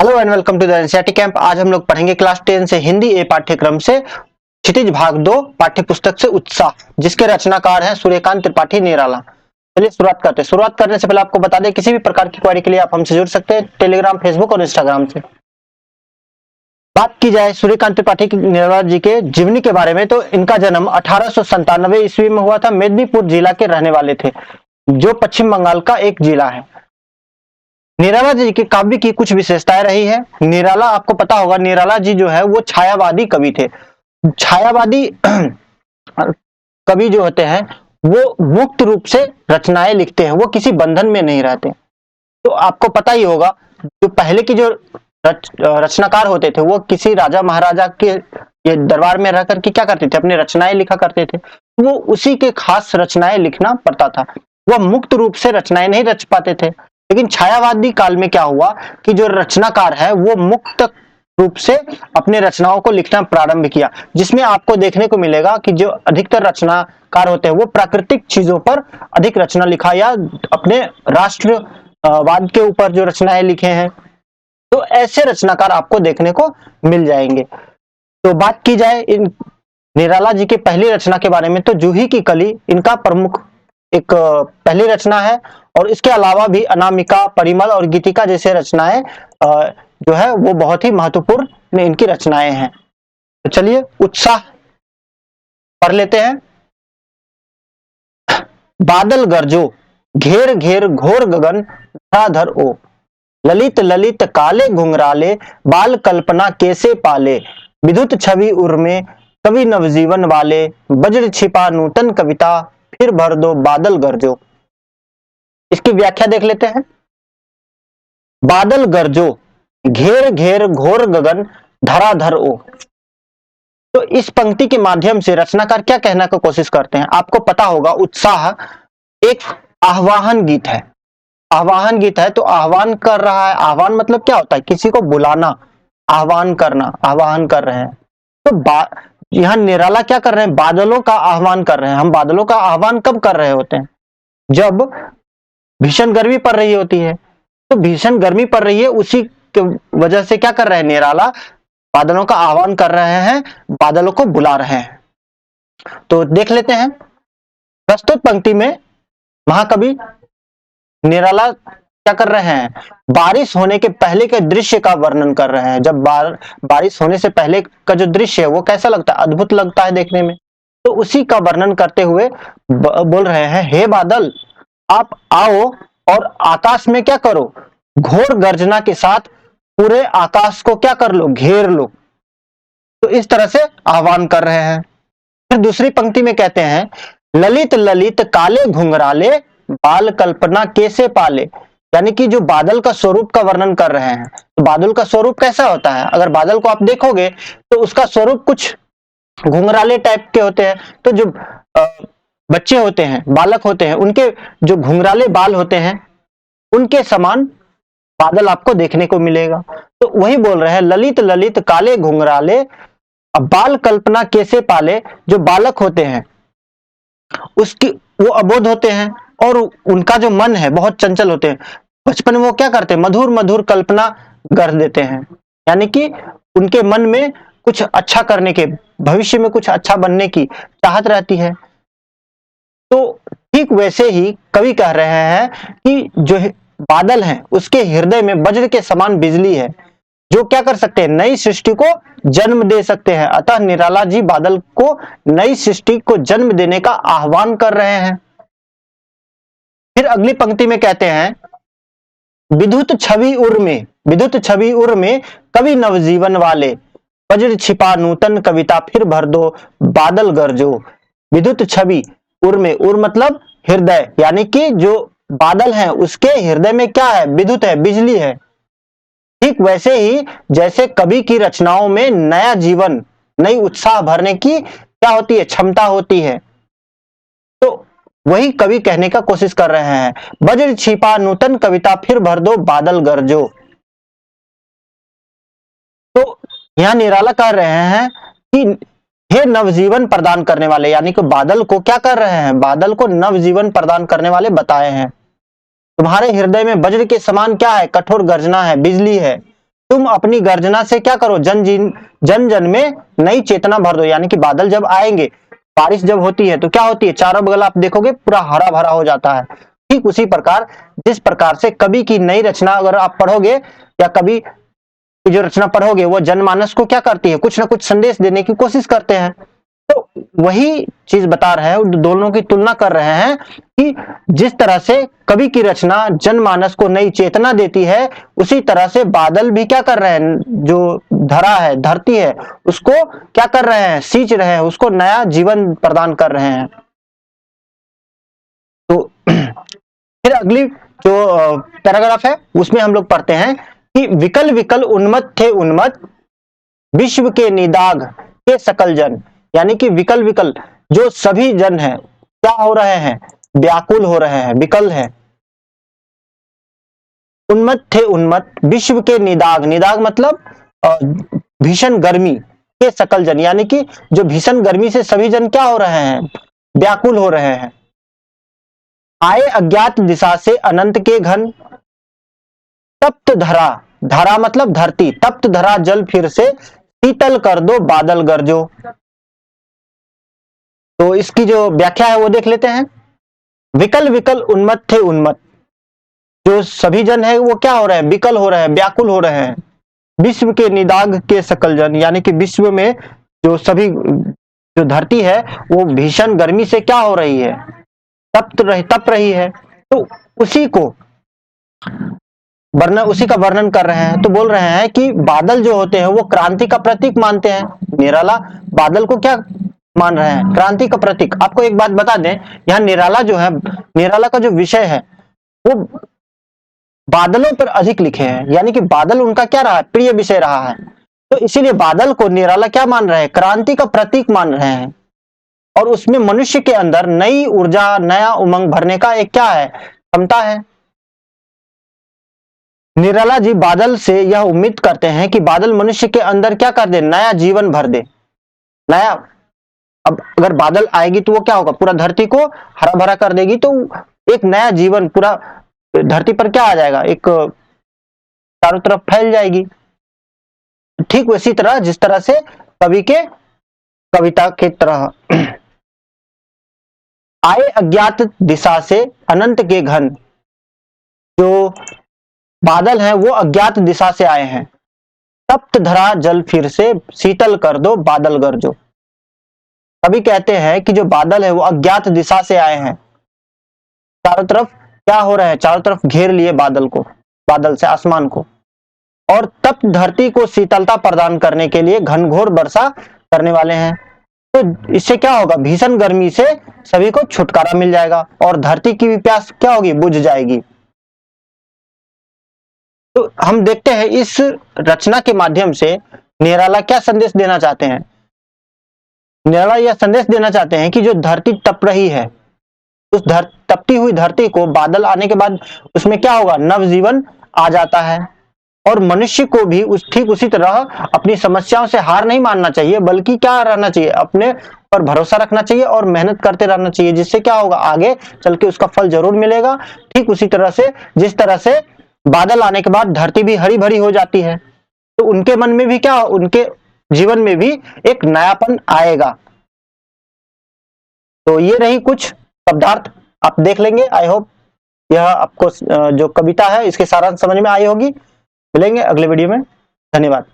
Hello and welcome to the NCERT camp. आज हम लोग पढ़ेंगे क्लास 10 से हिंदी ए पाठ्यक्रम से क्षितिज भाग 2 पाठ्य पुस्तक से उत्साह, जिसके रचनाकार हैं सूर्यकांत त्रिपाठी निराला। चलिए शुरुआत करते हैं। शुरुआत करने से पहले आपको बता दें, किसी भी प्रकार की क्वेरी के लिए आप हमसे जुड़ सकते हैं टेलीग्राम, फेसबुक और इंस्टाग्राम से। बात की जाए सूर्यकांत त्रिपाठी निराला जी के जीवनी के बारे में, तो इनका जन्म 1897 ईस्वी में हुआ था। मेदिनीपुर जिला के रहने वाले थे, जो पश्चिम बंगाल का एक जिला है। निराला जी के काव्य की कुछ विशेषताएं रही है। निराला, आपको पता होगा, निराला जी जो है वो छायावादी कवि थे। छायावादी कवि जो होते हैं वो मुक्त रूप से रचनाएं लिखते हैं, वो किसी बंधन में नहीं रहते। तो आपको पता ही होगा, जो पहले की जो रचनाकार होते थे वो किसी राजा महाराजा के ये दरबार में रहकर के क्या करते थे, अपनी रचनाएं लिखा करते थे। वो उसी के खास रचनाएं लिखना पड़ता था, वह मुक्त रूप से रचनाएं नहीं रच पाते थे। लेकिन छायावादी काल में क्या हुआ कि जो रचनाकार है वो मुक्त रूप से अपने रचनाओं को लिखना प्रारंभ किया, जिसमें आपको देखने को मिलेगा कि जो अधिकतर रचनाकार होते हैं वो प्राकृतिक चीजों पर अधिक रचना लिखा या अपने राष्ट्रवाद के ऊपर जो रचनाएं लिखे हैं, तो ऐसे रचनाकार आपको देखने को मिल जाएंगे। तो बात की जाए इन निराला जी की पहली रचना के बारे में, तो जूही की कली इनका प्रमुख एक पहली रचना है। और इसके अलावा भी अनामिका, परिमल और गीतिका जैसे रचनाएं जो है वो बहुत ही महत्वपूर्ण इनकी रचनाएं हैं। तो चलिए उत्साह पढ़ लेते हैं। बादल गरजो, घेर घेर घोर गगन धराधर ओ, ललित ललित काले घुंघराले, बाल कल्पना कैसे पाले, विद्युत छवि उर्मे कवि नवजीवन वाले, वज्र छिपा नूतन कविता, फिर भर दो बादल गरजो। इसकी व्याख्या देख लेते हैं। बादल गरजो, घेर घेर घोर गगन धराधर ओ। तो इस पंक्ति के माध्यम से रचनाकार क्या कहने की कोशिश करते हैं, आपको पता होगा उत्साह एक आह्वान गीत है। आह्वान गीत है तो आह्वान कर रहा है। आह्वान मतलब क्या होता है, किसी को बुलाना, आह्वान करना, आह्वान कर रहे हैं। तो यहां निराला क्या कर रहे हैं, बादलों का आह्वान कर रहे हैं। हम बादलों का आह्वान कब कर रहे होते हैं, जब भीषण गर्मी पड़ रही होती है। तो भीषण गर्मी पड़ रही है, उसी की वजह से क्या कर रहे हैं निराला, बादलों का आह्वान कर रहे हैं, बादलों को बुला रहे हैं। तो देख लेते हैं। प्रस्तुत पंक्ति में महाकवि निराला क्या कर रहे हैं, बारिश होने के पहले के दृश्य का वर्णन कर रहे हैं। जब बारिश होने से पहले का जो दृश्य है वो कैसा लगता है, अद्भुत लगता है देखने में। तो उसी का वर्णन करते हुए बोल रहे हैं, हे बादल आप आओ और आकाश में क्या करो, घोर गर्जना के साथ पूरे आकाश को क्या कर लो, घेर लो। तो इस तरह से आह्वान कर रहे हैं। फिर दूसरी पंक्ति में कहते हैं, ललित ललित काले घुंघराले, बाल कल्पना कैसे पाले। यानी कि जो बादल का स्वरूप का वर्णन कर रहे हैं। तो बादल का स्वरूप कैसा होता है, अगर बादल को आप देखोगे तो उसका स्वरूप कुछ घुंघराले टाइप के होते हैं। तो जो बच्चे होते हैं, बालक होते हैं, उनके जो घुंघराले बाल होते हैं उनके समान बादल आपको देखने को मिलेगा। तो वही बोल रहे हैं, ललित ललित काले घुंघराले, अब बाल कल्पना कैसे पाले। जो बालक होते हैं उसकी वो अबोध होते हैं और उनका जो मन है बहुत चंचल होते हैं। बचपन में वो क्या करते हैं, मधुर मधुर कल्पना कर देते हैं। यानी कि उनके मन में कुछ अच्छा करने के, भविष्य में कुछ अच्छा बनने की चाहत रहती है। तो ठीक वैसे ही कवि कह रहे हैं कि जो बादल हैं उसके हृदय में वज्र के समान बिजली है, जो क्या कर सकते हैं, नई सृष्टि को जन्म दे सकते हैं। अतः निराला जी बादल को नई सृष्टि को जन्म देने का आह्वान कर रहे हैं। फिर अगली पंक्ति में कहते हैं, विद्युत छवि उर में, विद्युत छवि उर में कवि नवजीवन वाले, वज्र छिपा नूतन कविता, फिर भर दो बादल गरजो। विद्युत छवि उर में, उर मतलब हृदय, यानी कि जो बादल है उसके हृदय में क्या है, विद्युत है, बिजली है। ठीक वैसे ही जैसे कवि की रचनाओं में नया जीवन, नई उत्साह भरने की क्या होती है, क्षमता होती है। तो वही कवि कहने का कोशिश कर रहे हैं, वज्र छिपा नूतन कविता, फिर भर दो बादल गरजो। तो यहां निराला कह रहे हैं कि हे नवजीवन प्रदान करने वाले, यानी कि बादल को क्या कर रहे हैं, बादल को नवजीवन प्रदान करने वाले बताए हैं। तुम्हारे हृदय में वज्र के समान क्या है, कठोर गर्जना है, बिजली है। तुम अपनी गर्जना से क्या करो, जन जन में नई चेतना भर दो। यानी कि बादल जब आएंगे, बारिश जब होती है तो क्या होती है, चारों बगल आप देखोगे पूरा हरा भरा हो जाता है। ठीक उसी प्रकार जिस प्रकार से कवि की नई रचना अगर आप पढ़ोगे या कवि की जो रचना पढ़ोगे वो जनमानस को क्या करती है, कुछ ना कुछ संदेश देने की कोशिश करते हैं। तो वही चीज बता रहे हैं, दोनों की तुलना कर रहे हैं कि जिस तरह से कवि की रचना जनमानस को नई चेतना देती है, उसी तरह से बादल भी क्या कर रहे हैं, जो धरा है, धरती है, उसको क्या कर रहे हैं, सींच रहे हैं, उसको नया जीवन प्रदान कर रहे हैं। तो फिर अगली जो पैराग्राफ है उसमें हम लोग पढ़ते हैं कि विकल विकल उन्मत्त थे उन्मत्त, विश्व के निदाघ के सकल जन। यानी कि विकल विकल जो सभी जन हैं क्या हो रहे हैं, व्याकुल हो रहे हैं, विकल है। उन्मत्त थे उन्मत्त, विश्व के निदाघ, निदाघ मतलब भीषण गर्मी के सकल जन। यानी कि जो भीषण गर्मी से सभी जन क्या हो रहे हैं, व्याकुल हो रहे हैं। आए अज्ञात दिशा से अनंत के घन, तप्त धरा, धरा मतलब धरती, तप्त धरा जल फिर से शीतल कर दो बादल गरजो। तो इसकी जो व्याख्या है वो देख लेते हैं। विकल विकल उन्मत्त थे उन्मत्त, जो सभी जन है वो क्या हो रहे हैं, विकल हो रहे हैं, व्याकुल हो रहे हैं। विश्व के निदाघ के सकल जन, यानी कि विश्व में जो सभी जो धरती है वो भीषण गर्मी से क्या हो रही है, तप रही है। तो उसी को उसी का वर्णन कर रहे हैं। तो बोल रहे हैं कि बादल जो होते हैं वो क्रांति का प्रतीक मानते हैं। निराला बादल को क्या मान रहे हैं, क्रांति का प्रतीक। आपको एक बात बता दें, यहाँ निराला जो है, निराला का जो विषय है वो बादलों पर अधिक लिखे हैं। यानी कि बादल उनका क्या रहा है, प्रिय विषय रहा है। तो इसीलिए बादल को निराला क्या मान रहे हैं, क्रांति का प्रतीक मान रहे हैं। और उसमें मनुष्य के अंदर नई ऊर्जा, नया उमंग भरने का एक क्या है, क्षमता है। निराला जी बादल से यह उम्मीद करते हैं कि बादल मनुष्य के अंदर क्या कर दे, नया जीवन भर दे, नया। अब अगर बादल आएगी तो वो क्या होगा, पूरा धरती को हरा भरा कर देगी, तो एक नया जीवन पूरा धरती पर क्या आ जाएगा, एक चारों तरफ फैल जाएगी। ठीक उसी तरह जिस तरह से कवि के कविता की तरह आए अज्ञात दिशा से अनंत के घन, जो बादल हैं वो अज्ञात दिशा से आए हैं। तप्त धरा जल फिर से शीतल कर दो बादल गरजो। कवि कहते हैं कि जो बादल है वो अज्ञात दिशा से आए हैं, चारों तरफ क्या हो रहा है, चारों तरफ घेर लिए बादल को, बादल से आसमान को, और तप्त धरती को शीतलता प्रदान करने के लिए घनघोर वर्षा करने वाले हैं। तो इससे क्या होगा, भीषण गर्मी से सभी को छुटकारा मिल जाएगा और धरती की भी प्यास क्या होगी, बुझ जाएगी। तो हम देखते हैं इस रचना के माध्यम से निराला क्या संदेश देना चाहते हैं। निराला यह संदेश देना चाहते हैं कि जो धरती तप रही है, उस तपती हुई धरती को बादल आने के बाद उसमें क्या होगा, नवजीवन आ जाता है। और मनुष्य को भी ठीक उसी तरह अपनी समस्याओं से हार नहीं मानना चाहिए, बल्कि क्या रहना चाहिए, अपने पर भरोसा रखना चाहिए और मेहनत करते रहना चाहिए, जिससे क्या होगा, आगे चल के उसका फल जरूर मिलेगा। ठीक उसी तरह से जिस तरह से बादल आने के बाद धरती भी हरी भरी हो जाती है, तो उनके मन में भी क्या, उनके जीवन में भी एक नयापन आएगा। तो ये रही कुछ शब्दार्थ, आप देख लेंगे। आई होप यह आपको जो कविता है इसके सारांश समझ में आई होगी। मिलेंगे अगले वीडियो में, धन्यवाद।